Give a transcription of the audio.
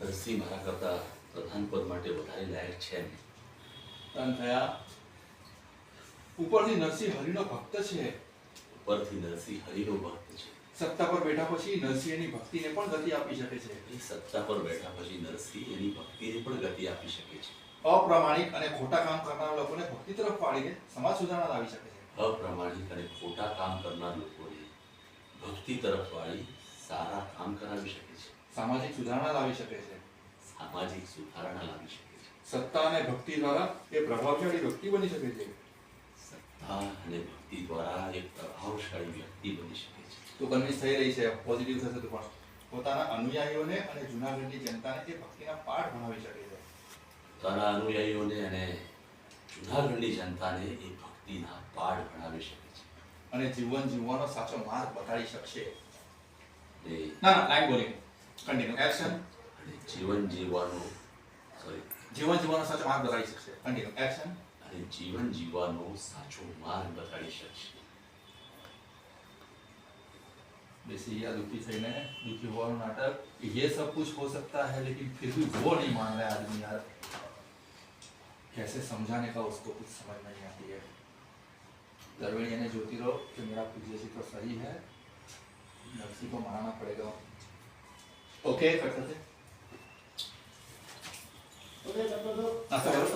નરસિંહ મારા કરતા પ્રધાન પદ માટે વધારે લાયક છે નહીં. તન થયા. ઉપરથી નરસિંહ હરિનો ભક્ત છે. ઉપરથી નરસિંહ હરિનો ભક્ત છે. સત્તા પર બેઠા પછી નરસિંહ એની ભક્તિને પણ ગતિ આપી શકે છે. એ સત્તા પર બેઠા પછી નરસિંહ એની ભક્તિને પણ ગતિ આપી શકે છે. અપ્રામાણિક અને ખોટા કામ કરનારા લોકોને ભક્તિ તરફ વાળીને સમાજ સુધારણા લાવી શકે છે. અપ્રામાણિક અને ખોટા કામ કરનાર લોકોને ભક્તિ તરફ વાળી સારા કામ કરાવી શકે છે. સામાજિક સુધારણા લાવી શકે છે. સામાજિક સુધારણા લાવી શકે છે. સત્તા અને ભક્તિ દ્વારા એ પ્રભાવશાળી વ્યક્તિ બની શકે છે. સત્તા અને ભક્તિ દ્વારા એક પ્રભાવશાળી વ્યક્તિ બની શકે છે. તો કન્વિન્સ થઈ રહી છે, પોઝિટિવ થશે તો પણ પોતાના અનુયાયીઓને અને જૂનાગઢની જનતાને એ ભક્તિના પાઠ ભણાવી શકે છે. પોતાના અનુયાયીઓને અને જૂનાગઢની જનતાને એ ભક્તિના પાઠ ભણાવી શકે છે. અને જીવન જીવવાનો સાચો માર્ગ બતાવી શકશે. અને ના લાઈન બોલિંગ કન્ટિન્યુ એક્શન. અને જીવન જીવવાનો સાચો માર્ગ બતાવી શકશે. Continue action. અને જીવન જીવવાનો સાચો માર્ગ બતાવી શકશે. जैसे यह दुखी थઈને दुखी होવાનું नाटक ये सब कुछ हो सकता है लेकिन फिर भी वो नहीं मान रहा है आदमी यार. कैसे समझाने का उसको कुछ समझ नहीं आती है. दरवेड़िया ने जोती रहो कि मेरा पूज्य जी तो सही है, नरसिंह को मारना पड़ेगा. ओके करते थे.